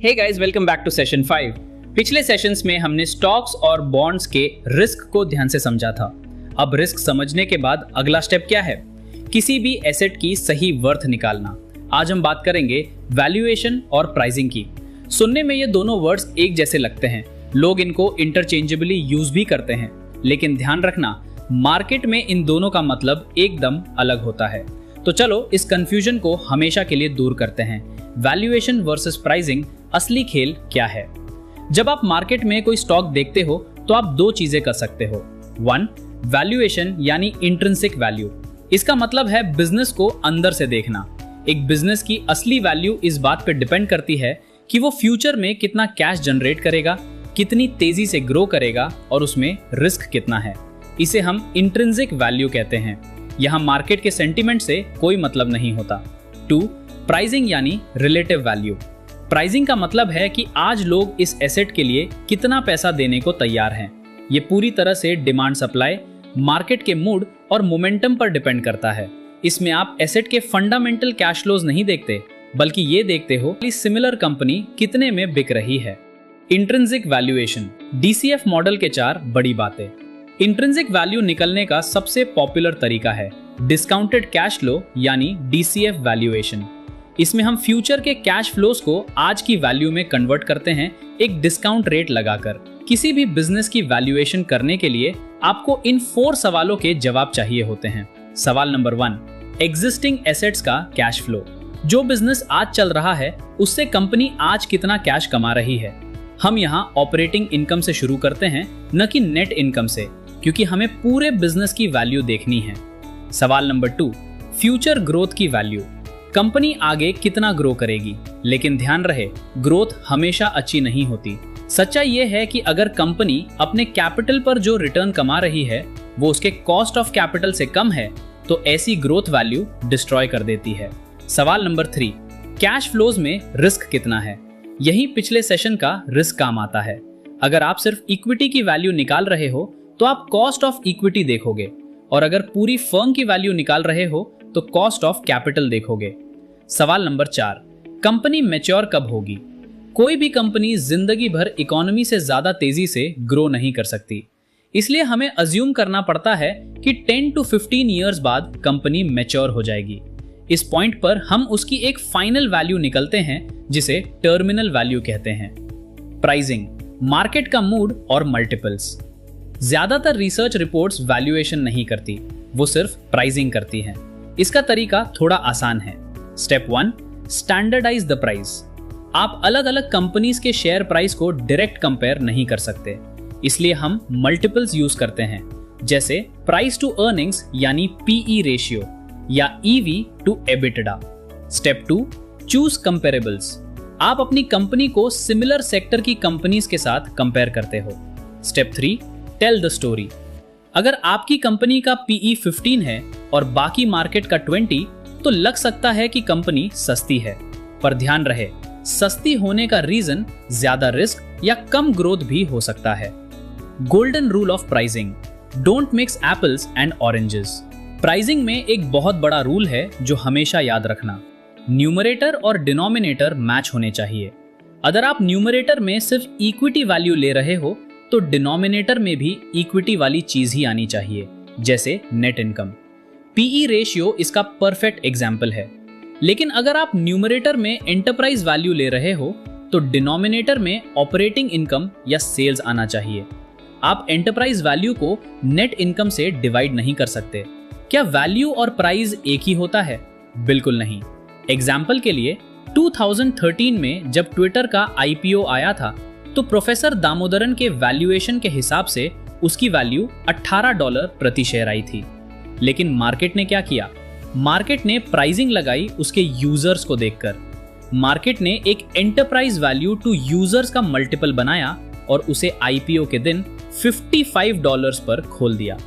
Hey guys, welcome back to session 5। पिछले sessions में हमने स्टॉक्स और बॉन्ड्स के रिस्क को ध्यान से समझा था। अब रिस्क समझने के बाद अगला स्टेप क्या है? किसी भी एसेट की सही वर्थ निकालना। आज हम बात करेंगे वैल्यूएशन और प्राइसिंग की। सुनने में ये दोनों वर्ड्स एक जैसे लगते हैं, लोग इनको इंटरचेंजेबली यूज भी करते हैं, लेकिन ध्यान रखना मार्केट में इन दोनों का मतलब एकदम अलग होता है। तो चलो इस कंफ्यूजन को हमेशा के लिए दूर करते हैं। वैल्यूएशन वर्सेस प्राइसिंग असली खेल क्या है? जब आप मार्केट में कोई स्टॉक देखते हो तो आप दो चीजें कर सकते हो। 1. वैल्यूएशन यानी इंट्रिंसिक वैल्यू। इसका मतलब है बिजनेस को अंदर से देखना। एक बिजनेस की असली वैल्यू इस बात पर डिपेंड करती है कि वो फ्यूचर में कितना कैश जनरेट करेगा, कितनी तेजी से ग्रो करेगा और उसमें रिस्क कितना है। इसे हम इंट्रिंसिक वैल्यू कहते हैं। यहाँ मार्केट के सेंटीमेंट से कोई मतलब नहीं होता। 2. प्राइसिंग यानी रिलेटिव वैल्यू। प्राइसिंग का मतलब है कि आज लोग इस एसेट के लिए कितना पैसा देने को तैयार हैं। ये पूरी तरह से डिमांड सप्लाई, मार्केट के मूड और मोमेंटम पर डिपेंड करता है। इसमें आप एसेट के फंडामेंटल कैश फ्लोज नहीं देखते, बल्कि ये देखते हो कि सिमिलर कंपनी कितने में बिक रही है। इंट्रिंसिक वैल्यूएशन, DCF मॉडल के 4 बड़ी बातें। इंट्रिंसिक वैल्यू निकलने का सबसे पॉपुलर तरीका है डिस्काउंटेड कैश फ्लो यानी DCF वैल्यूएशन। इसमें हम फ्यूचर के कैश फ्लोज को आज की वैल्यू में कन्वर्ट करते हैं एक डिस्काउंट रेट लगाकर। किसी भी बिजनेस की वैल्यूएशन करने के लिए आपको इन 4 सवालों के जवाब चाहिए होते हैं। सवाल नंबर 1, एग्जिस्टिंग एसेट्स का कैश फ्लो। जो बिजनेस आज चल रहा है उससे कंपनी आज कितना कैश कमा रही है। हम यहाँ ऑपरेटिंग इनकम से शुरू करते हैं, न कि नेट इनकम से, क्योंकि हमें पूरे बिजनेस की वैल्यू देखनी है। सवाल नंबर 2, फ्यूचर ग्रोथ की वैल्यू। कंपनी आगे कितना ग्रो करेगी, लेकिन ध्यान रहे ग्रोथ हमेशा अच्छी नहीं होती। सच्चाई यह है कि अगर कंपनी अपने कैपिटल पर जो रिटर्न कमा रही है वो उसके कॉस्ट ऑफ कैपिटल से कम है तो ऐसी ग्रोथ वैल्यू डिस्ट्रॉय कर देती है। सवाल नंबर 3, कैश फ्लोज में रिस्क कितना है। यही पिछले सेशन का रिस्क काम आता है। अगर आप सिर्फ इक्विटी की वैल्यू निकाल रहे हो तो आप कॉस्ट ऑफ इक्विटी देखोगे, और अगर पूरी फर्म की वैल्यू निकाल रहे हो तो कॉस्ट ऑफ कैपिटल देखोगे। सवाल नंबर 4, कंपनी मैच्योर कब होगी। कोई भी कंपनी जिंदगी भर इकोनॉमी से ज्यादा तेजी से ग्रो नहीं कर सकती, इसलिए हमें अज्यूम करना पड़ता है कि 10 to 15 इयर्स बाद कंपनी मैच्योर हो जाएगी। इस पॉइंट पर हम उसकी एक फाइनल वैल्यू निकलते हैं जिसे टर्मिनल वैल्यू कहते हैं। प्राइसिंग, मार्केट का मूड और मल्टीपल्स। ज्यादातर रिसर्च रिपोर्ट्स वैल्यूएशन नहीं करती, वो सिर्फ प्राइसिंग करती हैं। इसका तरीका थोड़ा आसान है। Step 1, standardize the price. आप अलग अलग कंपनीज के शेयर प्राइस को डायरेक्ट कंपेयर नहीं कर सकते, इसलिए हम मल्टीपल्स यूज करते हैं, जैसे प्राइस टू अर्निंग्स यानी PE रेशियो या EV to EBITDA। Step 2, choose comparables. आप अपनी कंपनी को सिमिलर सेक्टर की कंपनीज के साथ कंपेयर करते हो। Step 3, tell the story. अगर आपकी कंपनी का PE 15 है और बाकी मार्केट का 20, तो लग सकता है कि कंपनी सस्ती है, पर ध्यान रहे सस्ती होने का रीजन ज्यादा रिस्क या कम ग्रोथ भी हो सकता है। Golden rule of pricing, don't mix apples and oranges. Pricing में एक बहुत बड़ा रूल है जो हमेशा याद रखना, न्यूमरेटर और डिनोमिनेटर मैच होने चाहिए। अगर आप न्यूमरेटर में सिर्फ इक्विटी वैल्यू ले रहे हो तो डिनोमिनेटर में भी इक्विटी वाली चीज ही आनी चाहिए, जैसे नेट इनकम। PE रेशियो इसका परफेक्ट एग्जाम्पल है। लेकिन अगर आप न्यूमरेटर में एंटरप्राइज वैल्यू ले रहे हो तो डिनोमिनेटर में ऑपरेटिंग इनकम या सेल्स आना चाहिए। आप एंटरप्राइज वैल्यू को नेट इनकम से डिवाइड नहीं कर सकते। क्या वैल्यू और प्राइस एक ही होता है? बिल्कुल नहीं। एग्जाम्पल के लिए 2013 में जब ट्विटर का IPO आया था तो प्रोफेसर दामोदरन के वैल्यूएशन के हिसाब से उसकी वैल्यू $18 प्रति शेयर आई थी। लेकिन मार्केट ने क्या किया? मार्केट ने प्राइसिंग लगाई उसके यूजर्स को देखकर। मार्केट ने एक एंटरप्राइज वैल्यू टू यूजर्स का मल्टीपल बनाया और उसे IPO के दिन $55 पर खोल दिया।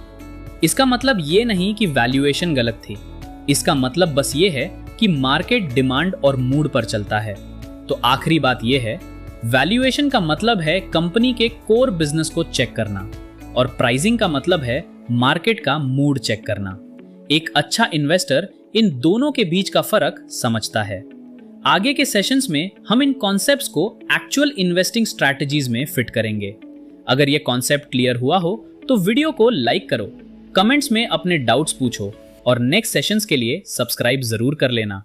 इसका मतलब ये नहीं कि वैल्यूएशन गलत थी, इसका मतलब बस ये है कि मार्केट डिमांड और मूड पर चलता है। तो आखिरी बात ये है, वैल्यूएशन का मतलब है कंपनी के कोर बिजनेस को चेक करना, और प्राइसिंग का मतलब है मार्केट का मूड चेक करना। एक अच्छा इन्वेस्टर इन दोनों के बीच का फर्क समझता है। आगे के सेशंस में हम इन कॉन्सेप्ट्स को एक्चुअल इन्वेस्टिंग स्ट्रैटेजीज में फिट करेंगे। अगर ये कॉन्सेप्ट क्लियर हुआ हो तो वीडियो को लाइक करो, कमेंट्स में अपने डाउट्स पूछो और नेक्स्ट सेशंस के लिए सब्सक्राइब जरूर कर लेना।